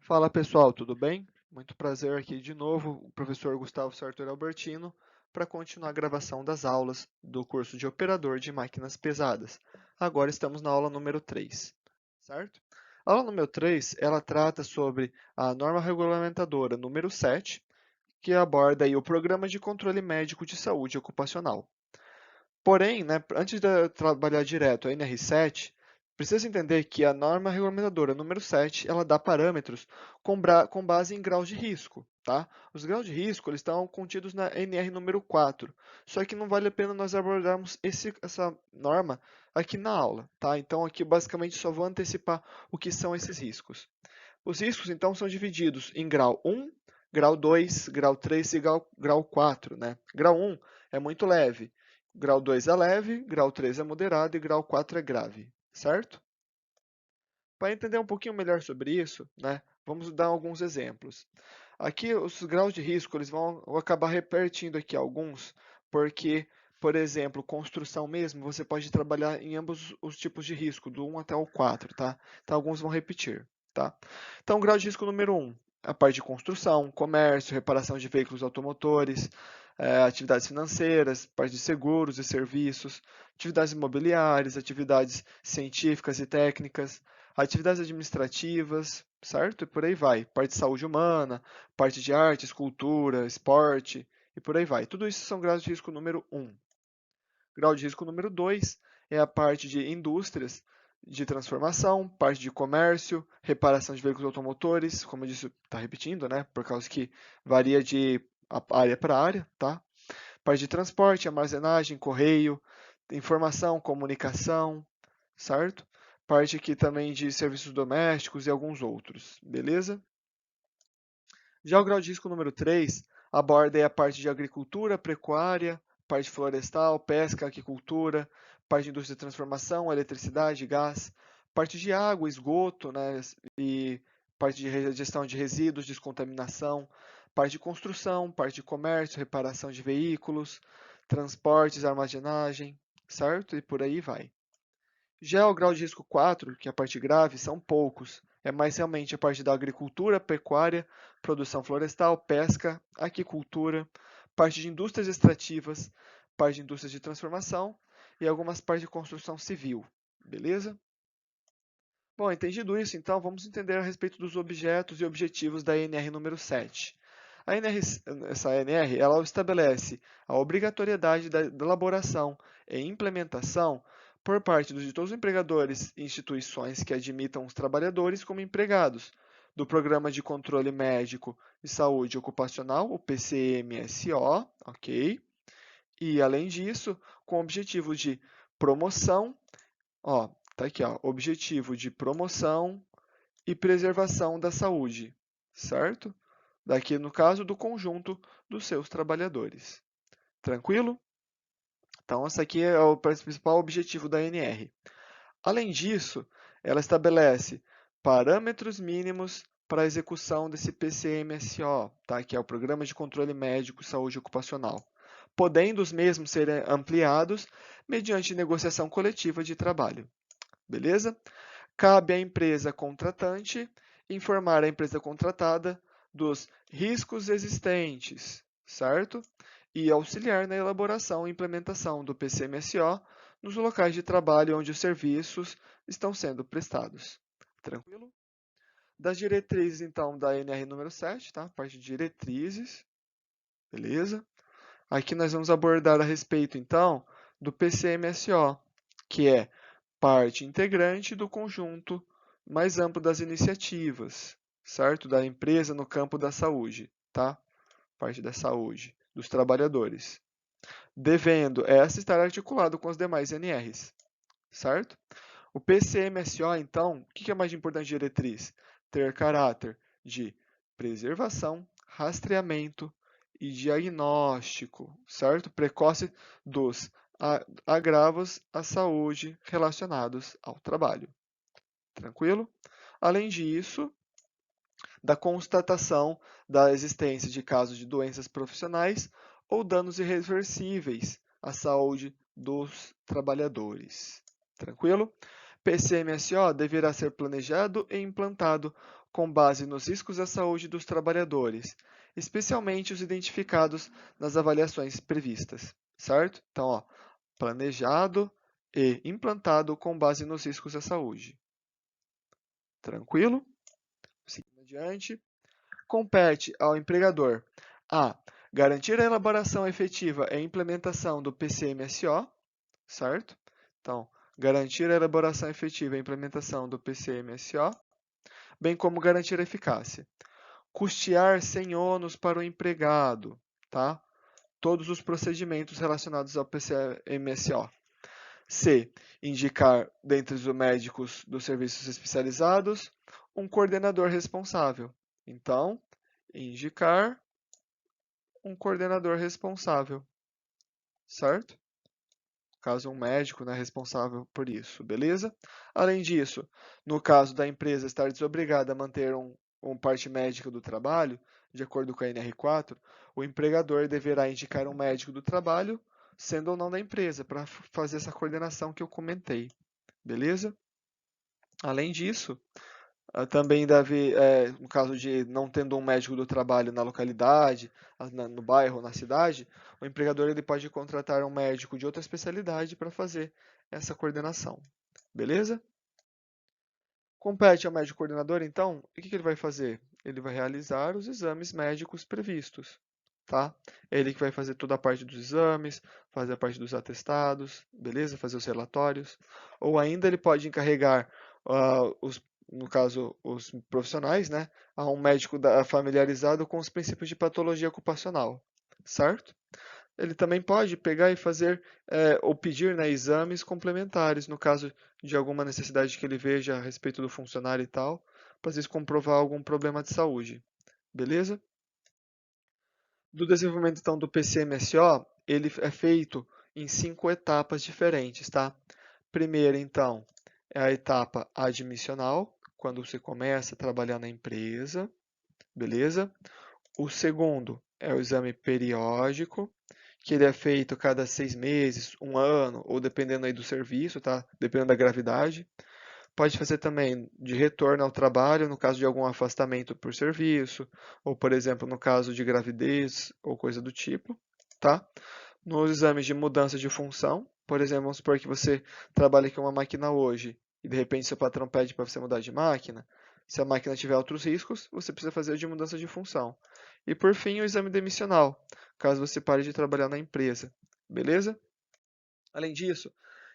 Fala pessoal, tudo bem? Muito prazer aqui de novo, o professor Gustavo Sartor Albertino, para continuar a gravação das aulas do curso de Operador de Máquinas Pesadas. Agora estamos na aula número 3, certo? A aula número 3, ela trata sobre a norma regulamentadora número 7, que aborda aí o Programa de Controle Médico de Saúde Ocupacional. Porém, né, antes de trabalhar direto a NR7, precisa entender que a norma regulamentadora número 7, ela dá parâmetros com base em graus de risco, tá? Os graus de risco eles estão contidos na NR número 4, só que não vale a pena nós abordarmos essa norma aqui na aula, tá? Então aqui basicamente só vou antecipar o que são esses riscos. Os riscos então são divididos em grau 1, grau 2, grau 3 e grau 4, né? Grau 1 é muito leve, grau 2 é leve, grau 3 é moderado e grau 4 é grave, certo? Para entender um pouquinho melhor sobre isso, né, vamos dar alguns exemplos. Aqui os graus de risco eles vão acabar repetindo aqui alguns, porque, por exemplo, construção mesmo, você pode trabalhar em ambos os tipos de risco, do 1 até o 4, tá? Então alguns vão repetir, tá? Então, grau de risco número 1, a parte de construção, comércio, reparação de veículos automotores, atividades financeiras, parte de seguros e serviços, atividades imobiliárias, atividades científicas e técnicas, atividades administrativas, certo? E por aí vai. Parte de saúde humana, parte de artes, cultura, esporte e por aí vai. Tudo isso são graus de risco número 1. Grau de risco número 2 é a parte de indústrias de transformação, parte de comércio, reparação de veículos automotores, como eu disse, está repetindo, né? Por causa que varia de área para área, tá? Parte de transporte, armazenagem, correio, informação, comunicação, certo? Parte aqui também de serviços domésticos e alguns outros, beleza? Já o grau de risco número 3 aborda a parte de agricultura, pecuária, parte florestal, pesca, aquicultura, parte de indústria de transformação, eletricidade, gás, parte de água, esgoto, né, e parte de gestão de resíduos, descontaminação, parte de construção, parte de comércio, reparação de veículos, transportes, armazenagem, certo? E por aí vai. Já o grau de risco 4, que é a parte grave, são poucos. É mais realmente a parte da agricultura, pecuária, produção florestal, pesca, aquicultura, parte de indústrias extrativas, parte de indústrias de transformação e algumas partes de construção civil. Beleza? Bom, entendido isso, então vamos entender a respeito dos objetos e objetivos da NR número 7. Essa NR ela estabelece a obrigatoriedade da elaboração e implementação por parte de todos os empregadores e instituições que admitam os trabalhadores como empregados do Programa de Controle Médico de Saúde Ocupacional, o PCMSO, ok? E, além disso, com o objetivo de promoção, ó, tá aqui, ó, objetivo de promoção e preservação da saúde, certo? Daqui no caso do conjunto dos seus trabalhadores. Tranquilo? Então, esse aqui é o principal objetivo da ANR. Além disso, ela estabelece parâmetros mínimos para a execução desse PCMSO, tá? Que é o Programa de Controle Médico e Saúde Ocupacional, podendo os mesmos serem ampliados mediante negociação coletiva de trabalho. Beleza? Cabe à empresa contratante informar a empresa contratada dos riscos existentes, certo? E auxiliar na elaboração e implementação do PCMSO nos locais de trabalho onde os serviços estão sendo prestados. Tranquilo? Das diretrizes, então, da NR número 7, tá? Parte de diretrizes, beleza? Aqui nós vamos abordar a respeito, então, do PCMSO, que é parte integrante do conjunto mais amplo das iniciativas, certo? Da empresa no campo da saúde, tá? Parte da saúde, dos trabalhadores. Devendo essa estar articulado com os demais NRs, certo? O PCMSO, então, o que é mais importante de diretriz? Ter caráter de preservação, rastreamento e diagnóstico, certo? Precoce dos agravos à saúde relacionados ao trabalho. Tranquilo? Além disso, da constatação da existência de casos de doenças profissionais ou danos irreversíveis à saúde dos trabalhadores. Tranquilo? PCMSO deverá ser planejado e implantado com base nos riscos à saúde dos trabalhadores, especialmente os identificados nas avaliações previstas, certo? Então, ó, planejado e implantado com base nos riscos à saúde. Tranquilo? Seguindo adiante. Compete ao empregador a garantir a elaboração efetiva e implementação do PCMSO, certo? Então, garantir a elaboração efetiva e implementação do PCMSO, bem como garantir a eficácia. Custear sem ônus para o empregado, tá? Todos os procedimentos relacionados ao PCMSO. C. Indicar, dentre os médicos dos serviços especializados, um coordenador responsável. Então, indicar um coordenador responsável, certo? Caso um médico, né, responsável por isso, beleza? Além disso, no caso da empresa estar desobrigada a manter um parte médica do trabalho, de acordo com a NR4, o empregador deverá indicar um médico do trabalho, sendo ou não da empresa, para fazer essa coordenação que eu comentei, beleza? Além disso, também deve, no caso de não tendo um médico do trabalho na localidade, no bairro ou na cidade, o empregador ele pode contratar um médico de outra especialidade para fazer essa coordenação. Beleza? Compete ao médico coordenador, então, o que ele vai fazer? Ele vai realizar os exames médicos previstos, tá? Ele que vai fazer toda a parte dos exames, fazer a parte dos atestados, beleza? Fazer os relatórios. Ou ainda ele pode encarregar no caso, os profissionais, né, a um médico familiarizado com os princípios de patologia ocupacional, certo? Ele também pode pegar e fazer ou pedir, né, exames complementares, no caso de alguma necessidade que ele veja a respeito do funcionário e tal, para às vezes comprovar algum problema de saúde. Beleza? Do desenvolvimento então do PCMSO, ele é feito em 5 etapas diferentes, tá? Primeira, então, é a etapa admissional, quando você começa a trabalhar na empresa, beleza? O segundo é o exame periódico, que ele é feito cada 6 meses, um ano, ou dependendo aí do serviço, tá? Dependendo da gravidade. Pode fazer também de retorno ao trabalho, no caso de algum afastamento por serviço, ou, por exemplo, no caso de gravidez ou coisa do tipo, tá? Nos exames de mudança de função, por exemplo, vamos supor que você trabalha com uma máquina hoje e de repente seu patrão pede para você mudar de máquina. Se a máquina tiver outros riscos, você precisa fazer o de mudança de função. E por fim, o exame demissional, caso você pare de trabalhar na empresa. Beleza? Além disso,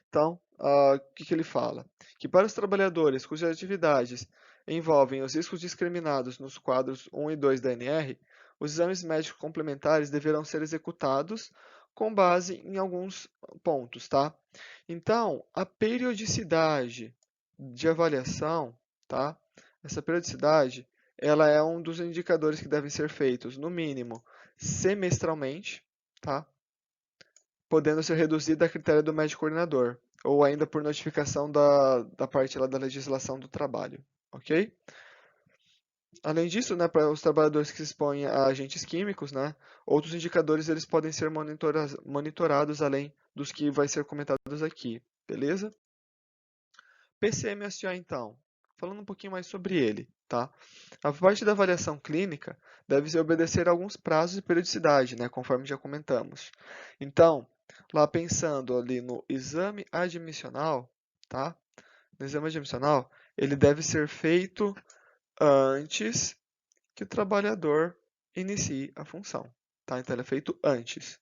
então, o que ele fala? Que para os trabalhadores cujas atividades envolvem os riscos discriminados nos quadros 1 e 2 da NR, os exames médicos complementares deverão ser executados com base em alguns pontos, tá? Então, a periodicidade de avaliação, tá? Essa periodicidade, ela é um dos indicadores que devem ser feitos, no mínimo, semestralmente, tá? Podendo ser reduzida a critério do médico coordenador, ou ainda por notificação da parte lá da legislação do trabalho, ok? Além disso, né, para os trabalhadores que se expõem a agentes químicos, né, outros indicadores eles podem ser monitorados além dos que vai ser comentados aqui, beleza? PCMSO, então, falando um pouquinho mais sobre ele, tá? A parte da avaliação clínica deve obedecer a alguns prazos e periodicidade, né, conforme já comentamos. Então, lá pensando ali no exame admissional, tá? No exame admissional, ele deve ser feito antes que o trabalhador inicie a função, tá? Então, ele é feito antes.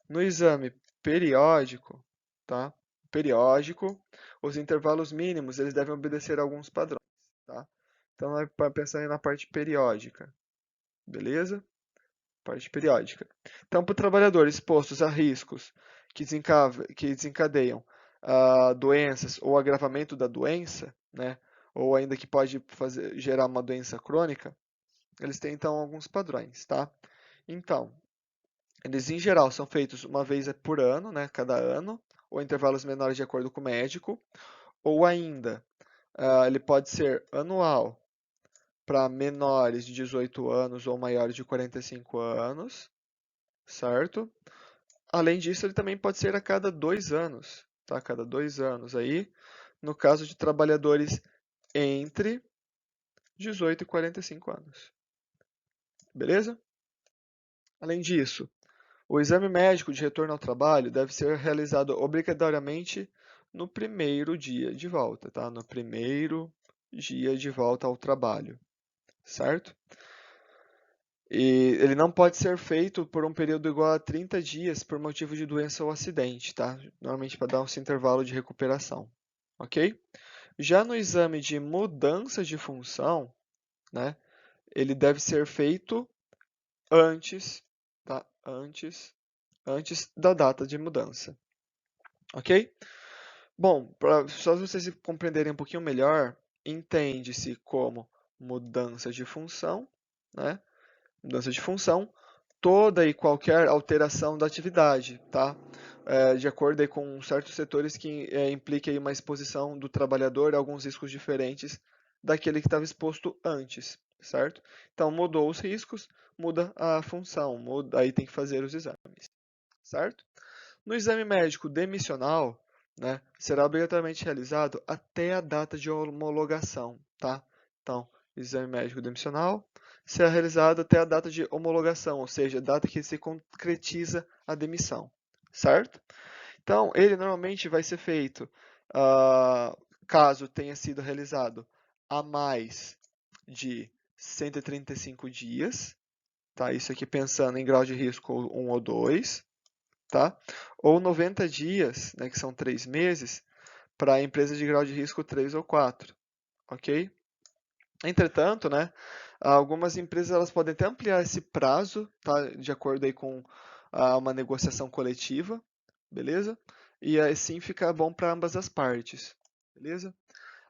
No exame periódico, tá? Periódico, os intervalos mínimos eles devem obedecer a alguns padrões, tá? Então, pensando na parte periódica, beleza? Parte periódica. Então, para o trabalhador expostos a riscos que desencadeiam doenças ou agravamento da doença, né? Ou ainda que pode gerar uma doença crônica, eles têm então alguns padrões, tá? Então, eles, em geral, são feitos uma vez por ano, né, cada ano, ou intervalos menores de acordo com o médico, ou ainda, ele pode ser anual para menores de 18 anos ou maiores de 45 anos, certo? Além disso, ele também pode ser a cada 2 anos, tá? A cada 2 anos aí, no caso de trabalhadores entre 18 e 45 anos. Beleza? Além disso, o exame médico de retorno ao trabalho deve ser realizado obrigatoriamente no primeiro dia de volta, tá? No primeiro dia de volta ao trabalho, certo? E ele não pode ser feito por um período igual a 30 dias por motivo de doença ou acidente, tá? Normalmente para dar esse intervalo de recuperação, ok? Já no exame de mudança de função, né, ele deve ser feito antes, tá? Antes da data de mudança, ok? Bom, só vocês compreenderem um pouquinho melhor, entende-se como mudança de função, né? Mudança de função, toda e qualquer alteração da atividade, tá? De acordo aí com certos setores que implique aí uma exposição do trabalhador a alguns riscos diferentes daquele que estava exposto antes, certo? Então, mudou os riscos, muda a função, aí tem que fazer os exames, certo? No exame médico demissional, né, será obrigatoriamente realizado até a data de homologação, tá? Então, exame médico demissional será realizado até a data de homologação, ou seja, a data que se concretiza a demissão, certo? Então, ele normalmente vai ser feito, caso tenha sido realizado há mais de 135 dias, tá? Isso aqui pensando em grau de risco 1 ou 2, tá? Ou 90 dias, né, que são 3 meses, para a empresa de grau de risco 3 ou 4, ok? Entretanto, né, algumas empresas elas podem até ampliar esse prazo, tá, de acordo aí com uma negociação coletiva, beleza? E assim fica bom para ambas as partes, beleza?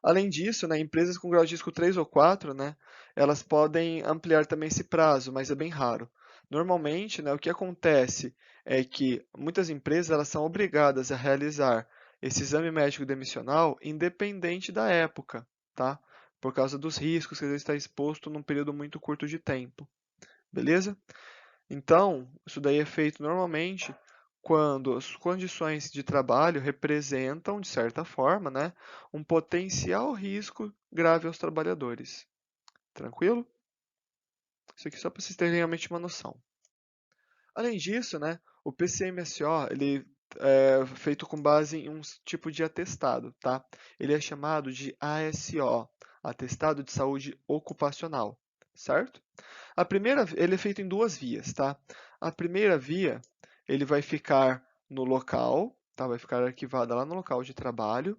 Além disso, né, empresas com grau de risco 3 ou 4, né, elas podem ampliar também esse prazo, mas é bem raro. Normalmente, né, o que acontece é que muitas empresas elas são obrigadas a realizar esse exame médico demissional independente da época, tá? Por causa dos riscos que ele está exposto num período muito curto de tempo, beleza? Então, isso daí é feito normalmente quando as condições de trabalho representam, de certa forma, né, um potencial risco grave aos trabalhadores. Tranquilo? Isso aqui só para vocês terem realmente uma noção. Além disso, né, o PCMSO ele é feito com base em um tipo de atestado, tá? Ele é chamado de ASO, Atestado de Saúde Ocupacional, certo? Ele é feito em duas vias, tá? A primeira via, ele vai ficar no local, tá? Vai ficar arquivada lá no local de trabalho.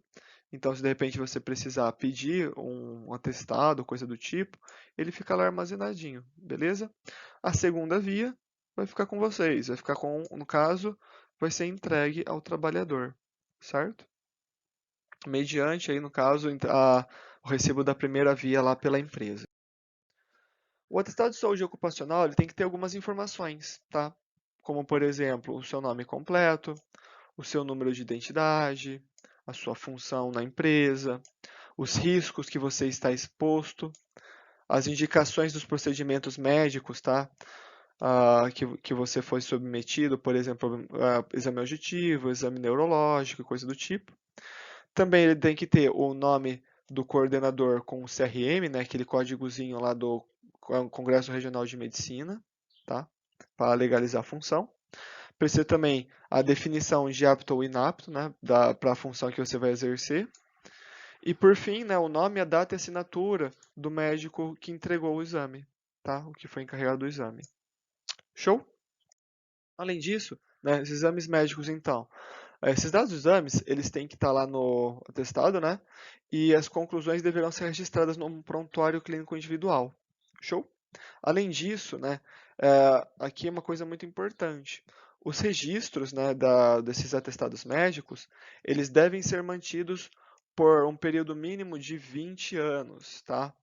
Então, se de repente você precisar pedir um atestado, coisa do tipo, ele fica lá armazenadinho, beleza? A segunda via vai ficar com vocês, vai ficar no caso, vai ser entregue ao trabalhador, certo? Mediante aí, no caso, o recibo da primeira via lá pela empresa. O atestado de saúde ocupacional ele tem que ter algumas informações, tá? Como, por exemplo, o seu nome completo, o seu número de identidade, a sua função na empresa, os riscos que você está exposto, as indicações dos procedimentos médicos, tá? Que você foi submetido, por exemplo, exame auditivo, exame neurológico, coisa do tipo. Também ele tem que ter o nome do coordenador com o CRM, né, aquele códigozinho lá do Congresso Regional de Medicina, tá? Para legalizar a função. Precisa também a definição de apto ou inapto, né, para a função que você vai exercer. E por fim, né, o nome, a data e a assinatura do médico que entregou o exame, tá? O que foi encarregado do exame. Show? Além disso, né, esses exames médicos, então, esses dados dos exames, eles têm que estar lá no atestado, né? E as conclusões deverão ser registradas num prontuário clínico individual. Show? Além disso, né, aqui é uma coisa muito importante. Os registros, né, desses atestados médicos, eles devem ser mantidos por um período mínimo de 20 anos, tá?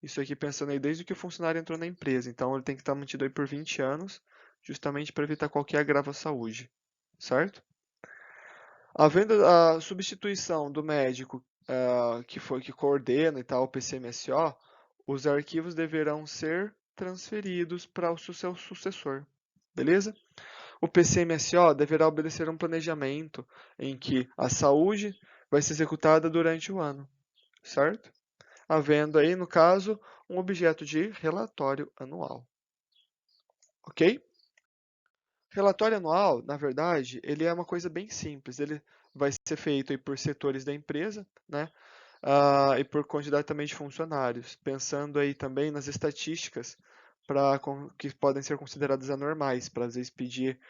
Isso aqui pensando aí desde que o funcionário entrou na empresa. Então, ele tem que estar mantido aí por 20 anos, justamente para evitar qualquer agravo à saúde, certo? Havendo a substituição do médico que coordena e tal o PCMSO, os arquivos deverão ser transferidos para o seu sucessor, beleza? O PCMSO deverá obedecer um planejamento em que a saúde vai ser executada durante o ano, certo? Havendo aí, no caso, um objeto de relatório anual. Ok? Relatório anual, na verdade, ele é uma coisa bem simples. Ele vai ser feito aí por setores da empresa, né? E por quantidade também de funcionários, pensando aí também nas estatísticas que podem ser consideradas anormais, para às vezes pedir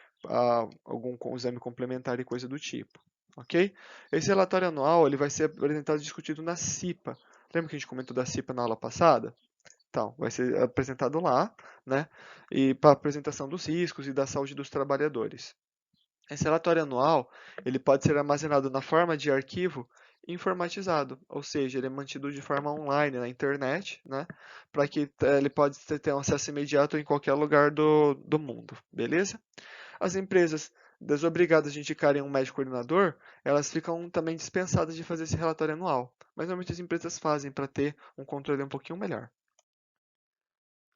algum exame complementar e coisa do tipo. Ok? Esse relatório anual ele vai ser apresentado e discutido na CIPA. Lembra que a gente comentou da CIPA na aula passada? Então, vai ser apresentado lá, né? E para apresentação dos riscos e da saúde dos trabalhadores. Esse relatório anual, ele pode ser armazenado na forma de arquivo informatizado, ou seja, ele é mantido de forma online na internet, né? Para que ele pode ter um acesso imediato em qualquer lugar do mundo, beleza? As empresas desobrigadas de indicarem um médico coordenador, elas ficam também dispensadas de fazer esse relatório anual, mas normalmente as empresas fazem para ter um controle um pouquinho melhor.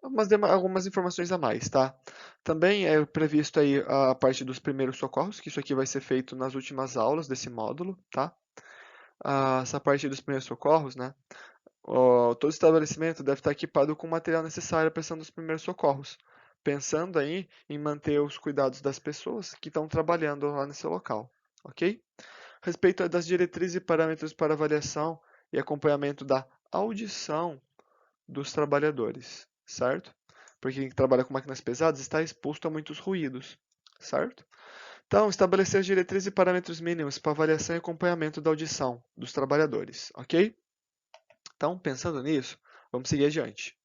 Algumas informações a mais, tá? Também é previsto aí a parte dos primeiros socorros, que isso aqui vai ser feito nas últimas aulas desse módulo, tá? Essa parte dos primeiros socorros, né? Todo estabelecimento deve estar equipado com o material necessário à prestação dos primeiros socorros, pensando aí em manter os cuidados das pessoas que estão trabalhando lá nesse local, ok? Respeito das diretrizes e parâmetros para avaliação e acompanhamento da audição dos trabalhadores, certo? Porque quem trabalha com máquinas pesadas está exposto a muitos ruídos, certo? Então, estabelecer as diretrizes e parâmetros mínimos para avaliação e acompanhamento da audição dos trabalhadores, ok? Então, pensando nisso, vamos seguir adiante.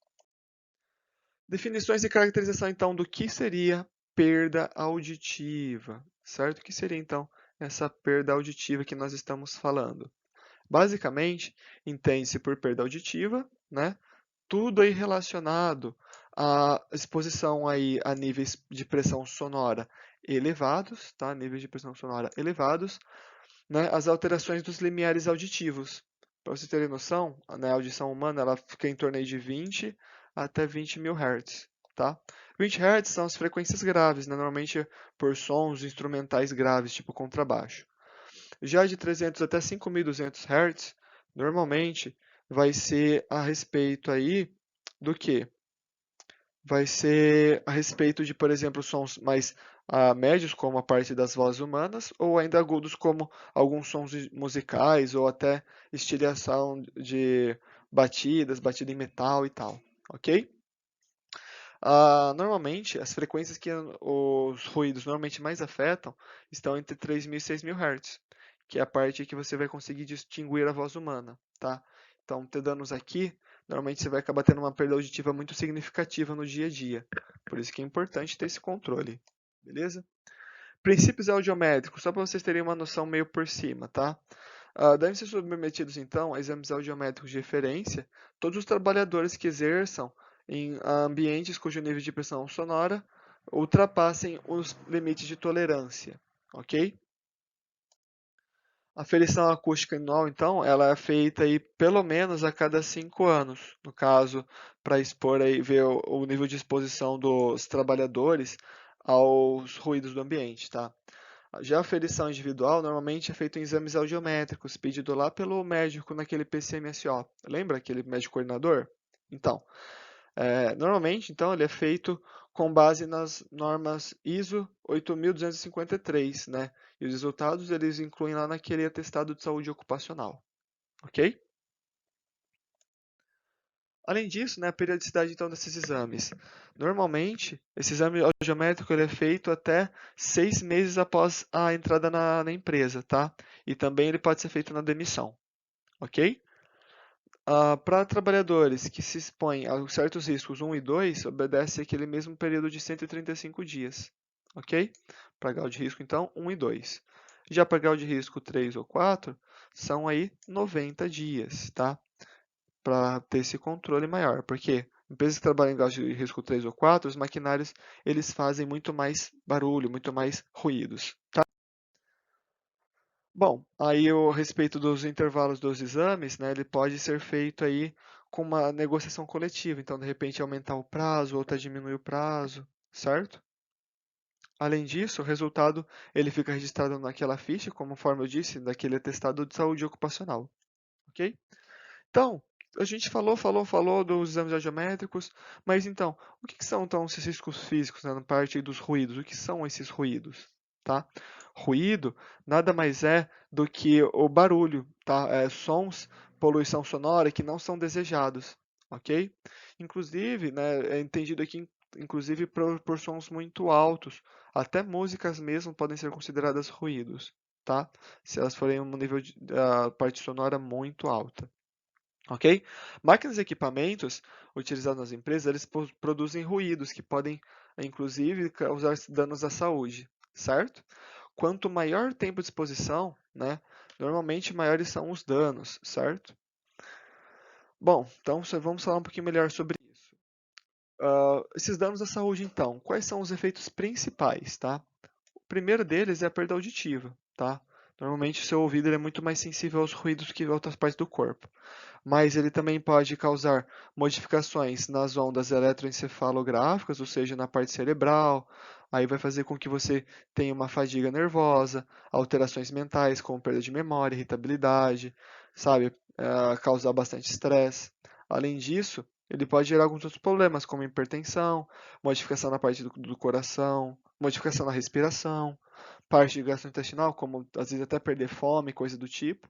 Definições e caracterização, então, do que seria perda auditiva, certo? O que seria, então, essa perda auditiva que nós estamos falando? Basicamente, entende-se por perda auditiva, né? Tudo aí relacionado à exposição aí a níveis de pressão sonora elevados, tá? Níveis de pressão sonora elevados, né? As alterações dos limiares auditivos. Para vocês terem noção, né, a audição humana ela fica em torno aí de 20 até 20 mil Hz, tá? 20 Hz são as frequências graves, né? Normalmente por sons instrumentais graves, tipo contrabaixo. Já de 300 até 5.200 Hz, normalmente vai ser a respeito aí do que? Vai ser a respeito de, por exemplo, sons mais médios, como a parte das vozes humanas, ou ainda agudos, como alguns sons musicais, ou até estilhação de batidas, batida em metal e tal, ok? Normalmente, as frequências que os ruídos normalmente mais afetam estão entre 3.000 e 6.000 Hz, que é a parte que você vai conseguir distinguir a voz humana, tá? Então, te danos aqui, normalmente você vai acabar tendo uma perda auditiva muito significativa no dia a dia. Por isso que é importante ter esse controle, beleza? Princípios audiométricos, só para vocês terem uma noção meio por cima, tá? Devem ser submetidos, então, a exames audiométricos de referência todos os trabalhadores que exerçam em ambientes cujo nível de pressão sonora ultrapassem os limites de tolerância, ok? A aferição acústica anual, então, ela é feita aí pelo menos a cada 5 anos, no caso, para expor aí, ver o nível de exposição dos trabalhadores aos ruídos do ambiente, tá? Já a aferição individual normalmente é feita em exames audiométricos, pedido lá pelo médico naquele PCMSO. Lembra aquele médico coordenador? Então, normalmente, então, ele é feito com base nas normas ISO 8253, né? E os resultados eles incluem lá naquele atestado de saúde ocupacional, ok? Além disso, né, a periodicidade então desses exames. Normalmente, esse exame audiométrico ele é feito até 6 meses após a entrada na empresa, tá? E também ele pode ser feito na demissão, ok? Para trabalhadores que se expõem a certos riscos 1 e 2, obedece aquele mesmo período de 135 dias, ok? Para grau de risco, então, 1 e 2. Já para grau de risco 3 ou 4, são aí 90 dias, tá? Para ter esse controle maior, porque empresas que trabalham em grau de risco 3 ou 4, os maquinários eles fazem muito mais barulho, muito mais ruídos, tá? Bom, aí a respeito dos intervalos dos exames, né, ele pode ser feito aí com uma negociação coletiva, então de repente aumentar o prazo ou até diminuir o prazo, certo? Além disso, o resultado ele fica registrado naquela ficha, conforme eu disse, daquele atestado de saúde ocupacional, ok? Então, A gente falou dos exames radiométricos, mas então, o que são então esses riscos físicos, né, na parte dos ruídos? O que são esses ruídos, tá? Ruído nada mais é do que o barulho, tá? Sons, poluição sonora que não são desejados, ok? Inclusive, né, é entendido aqui, inclusive por sons muito altos, até músicas mesmo podem ser consideradas ruídos, tá? Se elas forem um nível de parte sonora muito alta. Ok? Máquinas e equipamentos utilizados nas empresas, eles produzem ruídos que podem, inclusive, causar danos à saúde, certo? Quanto maior o tempo de exposição, né, normalmente maiores são os danos, certo? Bom, então vamos falar um pouquinho melhor sobre isso. Esses danos à saúde, então, quais são os efeitos principais, tá? O primeiro deles é a perda auditiva, tá? Normalmente o seu ouvido ele é muito mais sensível aos ruídos que outras partes do corpo, mas ele também pode causar modificações nas ondas eletroencefalográficas, ou seja, na parte cerebral. Aí vai fazer com que você tenha uma fadiga nervosa, alterações mentais, como perda de memória, irritabilidade, sabe? Causar bastante estresse. Além disso, ele pode gerar alguns outros problemas, como hipertensão, modificação na parte do coração, modificação na respiração, parte gastrointestinal, como às vezes até perder fome, coisa do tipo.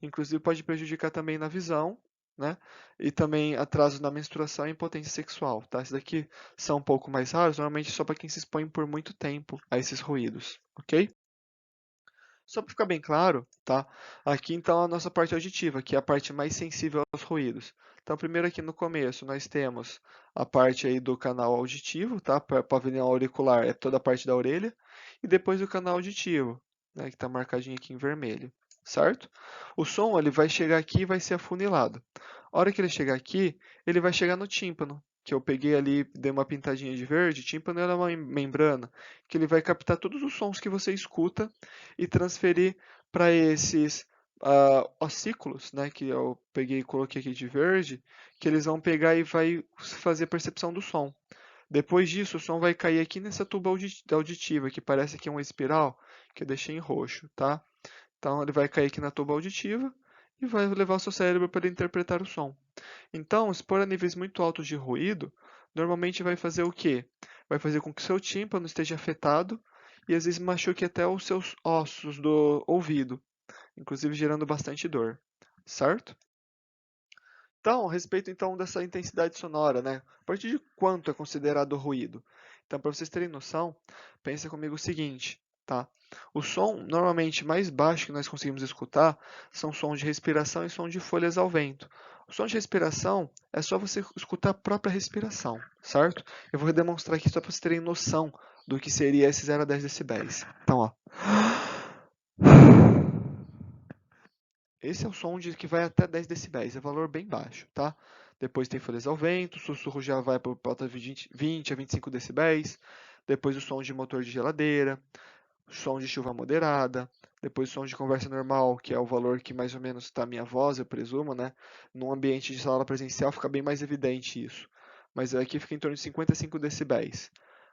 Inclusive pode prejudicar também na visão, né? E também atraso na menstruação e impotência sexual, tá? Esses daqui são um pouco mais raros, normalmente só para quem se expõe por muito tempo a esses ruídos, ok? Só para ficar bem claro, tá? Aqui então a nossa parte auditiva, que é a parte mais sensível aos ruídos. Então, primeiro aqui no começo nós temos a parte aí do canal auditivo, tá? Pavilhão auricular é toda a parte da orelha, e depois o canal auditivo, né, que está marcadinho aqui em vermelho, certo? O som ele vai chegar aqui e vai ser afunilado. A hora que ele chegar aqui, ele vai chegar no tímpano, que eu peguei ali, dei uma pintadinha de verde. Tímpano é uma membrana que ele vai captar todos os sons que você escuta e transferir para esses ossículos, né, que eu peguei e coloquei aqui de verde, que eles vão pegar e vai fazer percepção do som. Depois disso, o som vai cair aqui nessa tuba auditiva, que parece aqui uma espiral, que eu deixei em roxo, tá? Então ele vai cair aqui na tuba auditiva e vai levar o seu cérebro para interpretar o som. Então, expor a níveis muito altos de ruído, normalmente vai fazer o quê? Vai fazer com que o seu tímpano esteja afetado e às vezes machuque até os seus ossos do ouvido, inclusive gerando bastante dor, certo? Então, a respeito então dessa intensidade sonora, né? A partir de quanto é considerado ruído? Então, para vocês terem noção, pensa comigo o seguinte, tá? O som normalmente mais baixo que nós conseguimos escutar são sons de respiração e som de folhas ao vento. O som de respiração é só você escutar a própria respiração, certo? Eu vou demonstrar aqui só para vocês terem noção do que seria esse 0 a 10 decibéis. Então, ó. Esse é o som que vai até 10 decibéis, é valor bem baixo, tá? Depois tem folhas ao vento, o sussurro já vai para volta de 20 a 25 decibéis. Depois o som de motor de geladeira, som de chuva moderada. Depois o som de conversa normal, que é o valor que mais ou menos está a minha voz, eu presumo, né? Num ambiente de sala presencial fica bem mais evidente isso. Mas aqui fica em torno de 55 decibéis.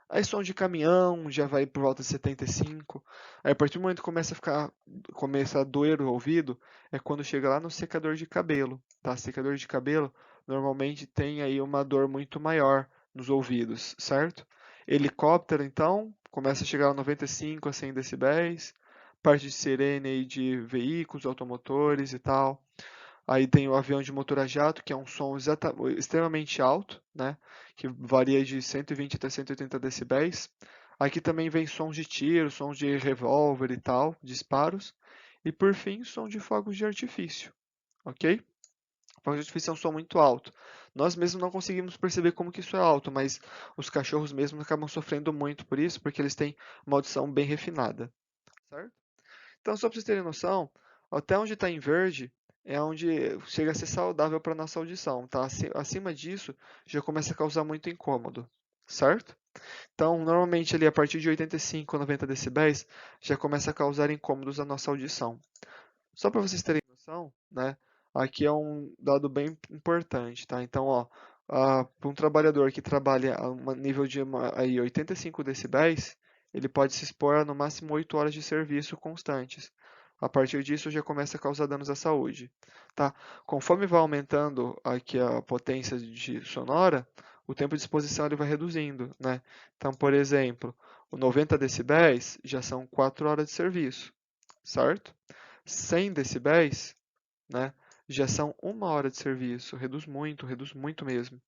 Aí som de caminhão já vai por volta de 75. Aí a partir do momento que começa a doer o ouvido, é quando chega lá no secador de cabelo, tá? Secador de cabelo normalmente tem aí uma dor muito maior nos ouvidos, certo? Helicóptero, então, começa a chegar a 95 a 100 decibéis. Parte de sirene aí de veículos, automotores e tal. Aí tem o avião de motor a jato, que é um som extremamente alto, né? Que varia de 120 até 180 decibéis. Aqui também vem sons de tiro, sons de revólver e tal, disparos. E por fim, som de fogos de artifício, ok? Fogos de artifício é um som muito alto. Nós mesmos não conseguimos perceber como que isso é alto, mas os cachorros mesmos acabam sofrendo muito por isso, porque eles têm uma audição bem refinada, certo? Então, só para vocês terem noção, até onde está em verde é onde chega a ser saudável para a nossa audição, tá? Acima disso, já começa a causar muito incômodo, certo? Então, normalmente ali a partir de 85 a 90 decibéis já começa a causar incômodos à nossa audição. Só para vocês terem noção, né? Aqui é um dado bem importante, tá? Então, ó, para um trabalhador que trabalha a um nível de aí, 85 decibéis, ele pode se expor a no máximo 8 horas de serviço constantes. A partir disso, já começa a causar danos à saúde, tá? Conforme vai aumentando aqui a potência sonora, o tempo de exposição ele vai reduzindo, né? Então, por exemplo, o 90 decibéis já são 4 horas de serviço, certo? 100 decibéis, né, já são 1 hora de serviço, reduz muito mesmo.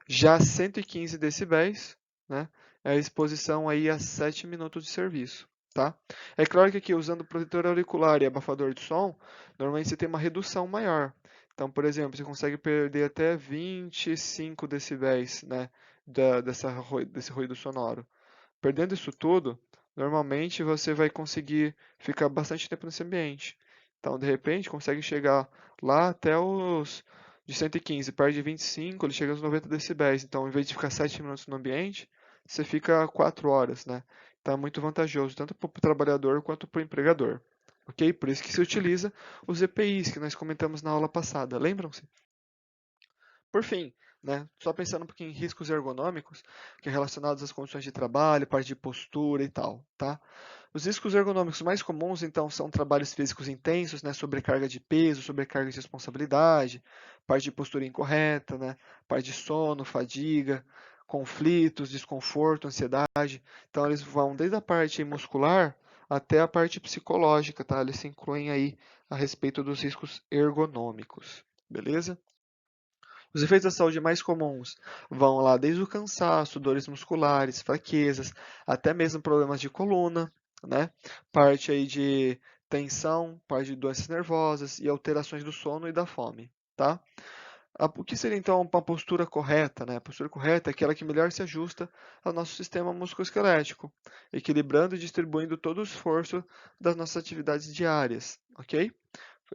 Já 115 decibéis, né, é a exposição aí a 7 minutos de serviço, tá? É claro que aqui, usando protetor auricular e abafador de som, normalmente você tem uma redução maior. Então, por exemplo, você consegue perder até 25 decibéis, né, desse ruído sonoro. Perdendo isso tudo, normalmente você vai conseguir ficar bastante tempo nesse ambiente. Então, de repente, consegue chegar lá até os de 115, perde 25, ele chega aos 90 decibéis. Então, em vez de ficar 7 minutos no ambiente, você fica 4 horas, né? Então, é muito vantajoso, tanto para o trabalhador quanto para o empregador. Ok? Por isso que se utiliza os EPIs que nós comentamos na aula passada. Lembram-se? Por fim, né, só pensando um pouquinho em riscos ergonômicos, que é relacionados às condições de trabalho, parte de postura e tal, tá? Os riscos ergonômicos mais comuns, então, são trabalhos físicos intensos, né, sobrecarga de peso, sobrecarga de responsabilidade, parte de postura incorreta, né, parte de sono, fadiga, conflitos, desconforto, ansiedade. Então, eles vão desde a parte muscular até a parte psicológica, tá? Eles se incluem aí a respeito dos riscos ergonômicos, beleza? Os efeitos da saúde mais comuns vão lá desde o cansaço, dores musculares, fraquezas, até mesmo problemas de coluna, né? Parte aí de tensão, parte de doenças nervosas e alterações do sono e da fome, tá? O que seria então uma postura correta, né? A postura correta é aquela que melhor se ajusta ao nosso sistema musculoesquelético, equilibrando e distribuindo todo o esforço das nossas atividades diárias, ok?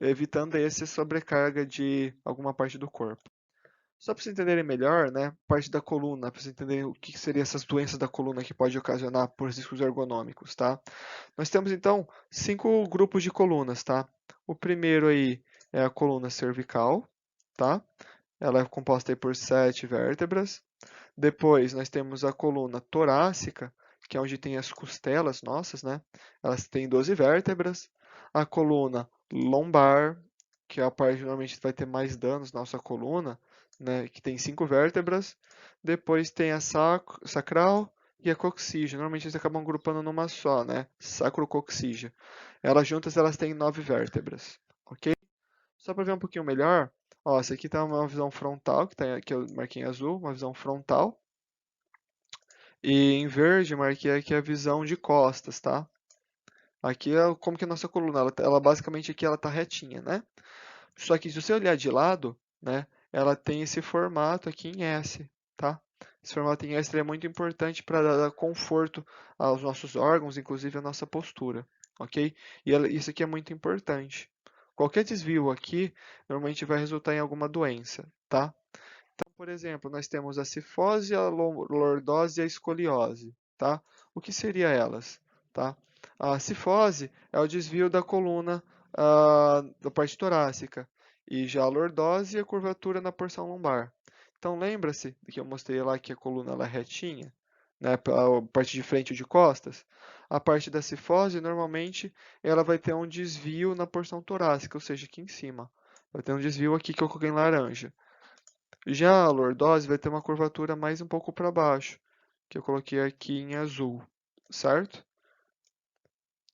Evitando aí essa sobrecarga de alguma parte do corpo. Só para vocês entenderem melhor, né, parte da coluna, para vocês entenderem o que seriam essas doenças da coluna que pode ocasionar por riscos ergonômicos, tá? Nós temos então 5 grupos de colunas, tá? O primeiro aí é a coluna cervical, tá? Ela é composta aí por 7 vértebras. Depois nós temos a coluna torácica, que é onde tem as costelas nossas, né? Elas têm 12 vértebras. A coluna lombar, que é a parte que normalmente vai ter mais danos na nossa coluna, né? Que tem 5 vértebras. Depois tem a sacral e a coxígea. Normalmente eles acabam agrupando numa só, né? Sacrocoxígea. Elas juntas elas têm 9 vértebras, ok? Só para ver um pouquinho melhor, ó, essa aqui tá uma visão frontal, que eu marquei em azul, uma visão frontal. E em verde marquei aqui a visão de costas, tá? Aqui é como que é a nossa coluna, ela basicamente aqui ela tá retinha, né? Só que se você olhar de lado, né, ela tem esse formato aqui em S, tá? Esse formato em S é muito importante para dar conforto aos nossos órgãos, inclusive a nossa postura, ok? E isso aqui é muito importante. Qualquer desvio aqui normalmente vai resultar em alguma doença, tá? Então, por exemplo, nós temos a cifose, a lordose e a escoliose, tá? O que seriam elas, tá? A cifose é o desvio da coluna da parte torácica e já a lordose é a curvatura na porção lombar. Então, lembra-se que eu mostrei lá que a coluna ela é retinha, né, a parte de frente ou de costas? A parte da cifose, normalmente, ela vai ter um desvio na porção torácica, ou seja, aqui em cima. Vai ter um desvio aqui que eu coloquei em laranja. Já a lordose vai ter uma curvatura mais um pouco para baixo, que eu coloquei aqui em azul, certo?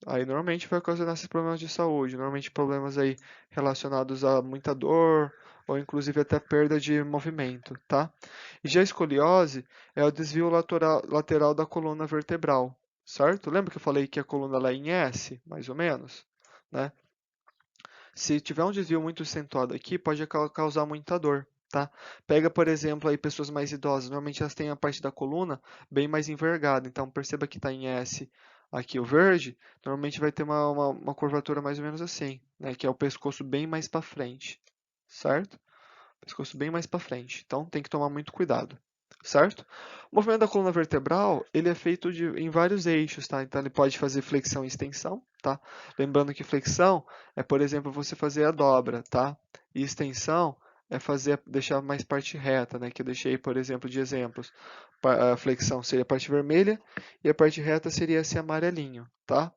Aí normalmente vai ocasionar esses problemas de saúde, normalmente problemas aí relacionados a muita dor ou inclusive até perda de movimento, tá? E já a escoliose é o desvio lateral da coluna vertebral, certo? Lembra que eu falei que a coluna ela é em S, mais ou menos, né? Se tiver um desvio muito acentuado aqui, pode causar muita dor, tá? Pega, por exemplo, aí pessoas mais idosas, normalmente elas têm a parte da coluna bem mais envergada, então perceba que está em S aqui o verde, normalmente vai ter uma curvatura mais ou menos assim, né? Que é o pescoço bem mais para frente, certo? Pescoço bem mais para frente, então tem que tomar muito cuidado. Certo? O movimento da coluna vertebral, ele é feito em vários eixos, tá? Então ele pode fazer flexão e extensão, tá? Lembrando que flexão é, por exemplo, você fazer a dobra, tá? E extensão é deixar mais parte reta, né? Que eu deixei, por exemplo, de exemplos. A flexão seria a parte vermelha e a parte reta seria esse amarelinho, tá?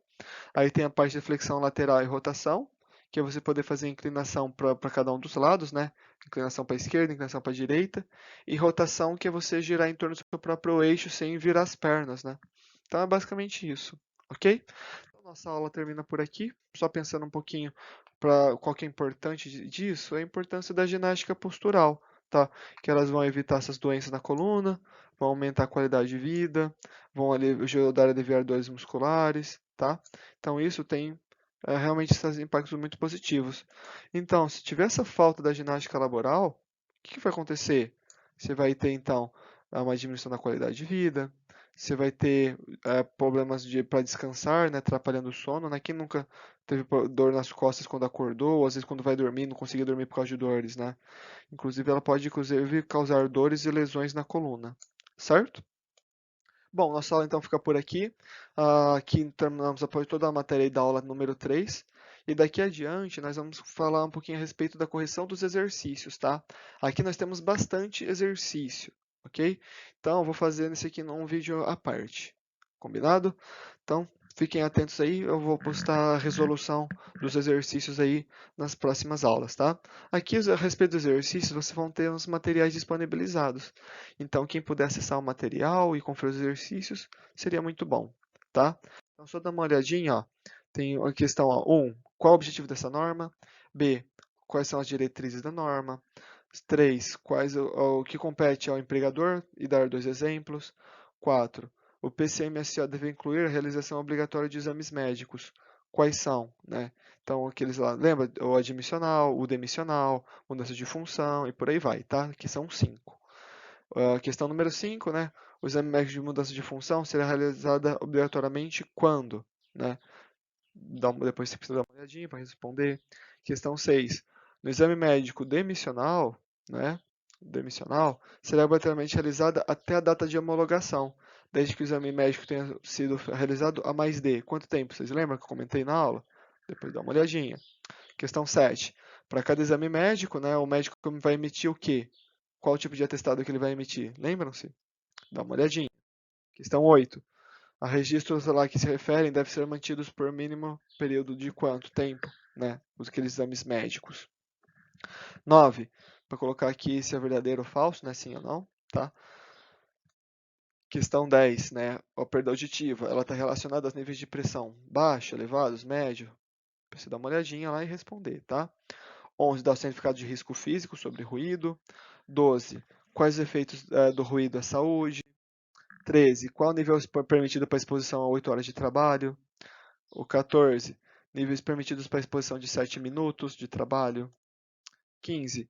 Aí tem a parte de flexão lateral e rotação, que é você poder fazer inclinação para cada um dos lados, né? Inclinação para a esquerda, inclinação para a direita. E rotação, que é você girar em torno do seu próprio eixo sem virar as pernas, né? Então é basicamente isso, ok? Então, nossa aula termina por aqui. Só pensando um pouquinho para qual que é importante disso, é a importância da ginástica postural, tá? Que elas vão evitar essas doenças na coluna, vão aumentar a qualidade de vida, vão ajudar a aliviar dores musculares, tá? Então isso tem realmente esses impactos muito positivos. Então, se tiver essa falta da ginástica laboral, o que vai acontecer? Você vai ter então uma diminuição da qualidade de vida, você vai ter problemas para descansar, né, atrapalhando o sono, né? Quem nunca teve dor nas costas quando acordou, ou às vezes quando vai dormir, não conseguia dormir por causa de dores, né? Inclusive, ela pode causar dores e lesões na coluna, certo? Bom, nossa aula então fica por aqui. Aqui terminamos após toda a matéria da aula número 3. E daqui adiante nós vamos falar um pouquinho a respeito da correção dos exercícios, tá? Aqui nós temos bastante exercício, ok? Então eu vou fazer nesse aqui num vídeo à parte, combinado? Então fiquem atentos aí, eu vou postar a resolução dos exercícios aí nas próximas aulas, tá? Aqui a respeito dos exercícios, vocês vão ter os materiais disponibilizados. Então, quem puder acessar o material e conferir os exercícios, seria muito bom, tá? Então, só dar uma olhadinha, ó. Tem a questão 1, qual o objetivo dessa norma? B, quais são as diretrizes da norma? 3, o que compete ao empregador e dar 2 exemplos. 4, o PCMSO deve incluir a realização obrigatória de exames médicos. Quais são, né? Então, aqueles lá, lembra? O admissional, o demissional, mudança de função e por aí vai, tá? Aqui são 5. Questão número 5, né? O exame médico de mudança de função será realizada obrigatoriamente quando, né? Depois você precisa dar uma olhadinha para responder. Questão 6. No exame médico demissional, né? Demissional, será obrigatoriamente realizada até a data de homologação, desde que o exame médico tenha sido realizado há mais de quanto tempo? Vocês lembram que eu comentei na aula? Depois dá uma olhadinha. Questão 7. Para cada exame médico, né, o médico vai emitir o quê? Qual tipo de atestado que ele vai emitir? Lembram-se? Dá uma olhadinha. Questão 8. A registros lá que se referem devem ser mantidos por mínimo período de quanto tempo, né? Aqueles exames médicos. 9. Para colocar aqui se é verdadeiro ou falso, né? Sim ou não, tá? Questão 10, né? A perda auditiva, ela está relacionada aos níveis de pressão baixo, elevados, médio? Precisa dar uma olhadinha lá e responder, tá? 11. Dá o certificado de risco físico sobre ruído. 12. Quais os efeitos do ruído à saúde? 13. Qual o nível permitido para exposição a 8 horas de trabalho? O 14. Níveis permitidos para exposição de 7 minutos de trabalho. 15.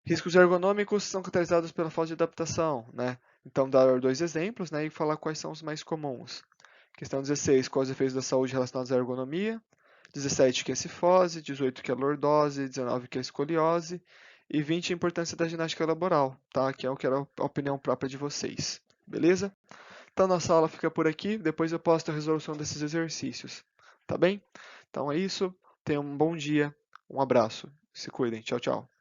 Riscos ergonômicos são caracterizados pela falta de adaptação, né? Então, dar 2 exemplos, né, e falar quais são os mais comuns. Questão 16. Quais os efeitos da saúde relacionados à ergonomia? 17, que é cifose. 18, que é lordose. 19, que é escoliose. E 20, a importância da ginástica laboral, tá? Que é o que era a opinião própria de vocês. Beleza? Então, nossa aula fica por aqui. Depois eu posto a resolução desses exercícios. Tá bem? Então é isso. Tenham um bom dia. Um abraço. Se cuidem. Tchau, tchau.